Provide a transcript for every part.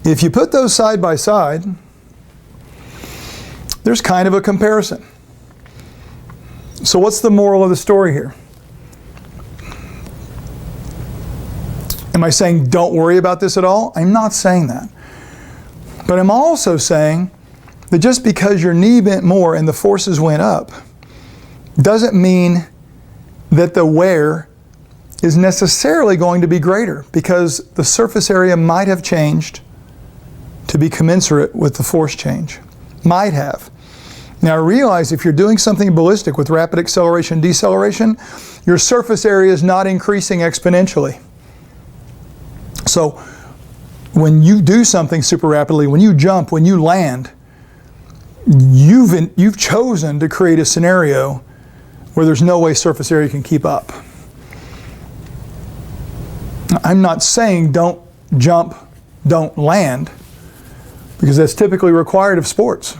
If you put those side by side, there's kind of a comparison. So what's the moral of the story here? Am I saying don't worry about this at all? I'm not saying that. But I'm also saying that just because your knee bent more and the forces went up doesn't mean that the wear is necessarily going to be greater, because the surface area might have changed to be commensurate with the force change. Might have. Now realize if you're doing something ballistic with rapid acceleration, deceleration, your surface area is not increasing exponentially. So when you do something super rapidly, when you jump, when you land, you've chosen to create a scenario where there's no way surface area can keep up. I'm not saying don't jump, don't land, because that's typically required of sports.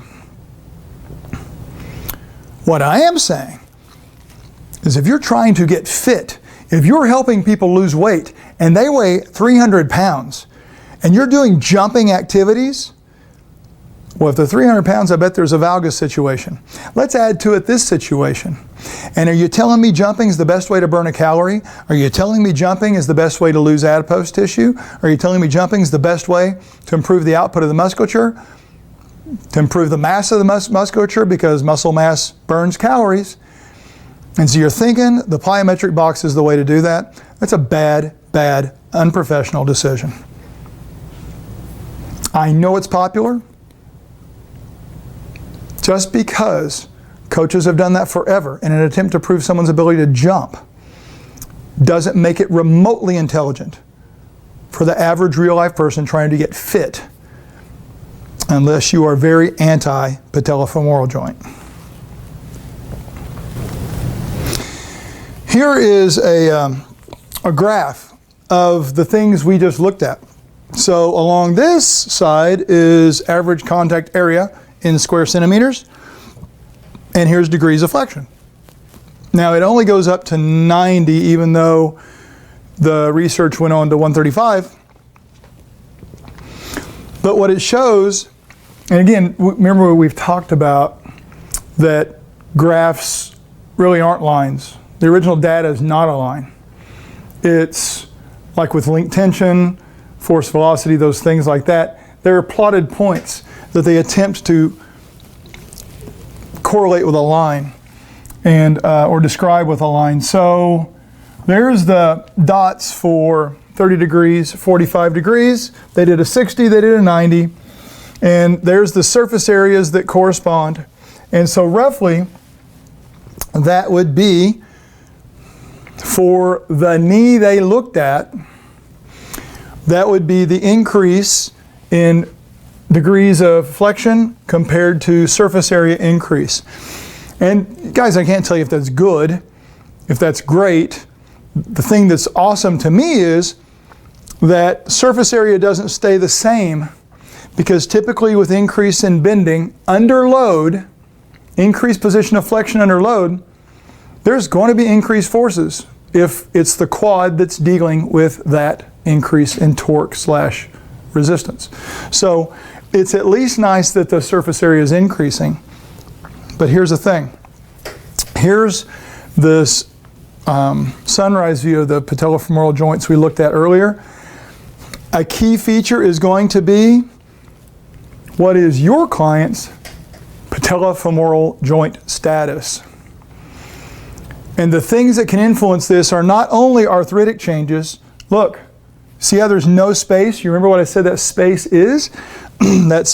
What I am saying is if you're trying to get fit, if you're helping people lose weight and they weigh 300 pounds and you're doing jumping activities, well, if they're 300 pounds, I bet there's a valgus situation. Let's add to it this situation. And are you telling me jumping is the best way to burn a calorie? Are you telling me jumping is the best way to lose adipose tissue? Are you telling me jumping is the best way to improve the output of the musculature? To improve the mass of the musculature, because muscle mass burns calories? And so you're thinking the plyometric box is the way to do that? That's a bad, unprofessional decision. I know it's popular. Just because coaches have done that forever in an attempt to prove someone's ability to jump doesn't make it remotely intelligent for the average real-life person trying to get fit, unless you are very anti-Patella Femoral Joint. Here is a graph of the things we just looked at. So along this side is average contact area in square centimeters, and here's degrees of flexion. Now it only goes up to 90, even though the research went on to 135. But what it shows, and again, remember we've talked about that graphs really aren't lines. The original data is not a line. It's like with link tension, force velocity, those things like that. There are plotted points that they attempt to correlate with a line and or describe with a line. So there's the dots for 30 degrees, 45 degrees. They did a 60, they did a 90. And there's the surface areas that correspond. And so roughly, that would be, for the knee they looked at, that would be the increase in degrees of flexion compared to surface area increase. And guys, I can't tell you if that's good, if that's great. The thing that's awesome to me is that surface area doesn't stay the same, because typically with increase in bending under load, increased position of flexion under load, there's going to be increased forces if it's the quad that's dealing with that increase in torque / resistance. So it's at least nice that the surface area is increasing. But here's the thing. Here's this sunrise view of the patella femoral joints we looked at earlier. A key feature is going to be, what is your client's patella femoral joint status? And the things that can influence this are not only arthritic changes. Look, see how there's no space? You remember what I said that space is? That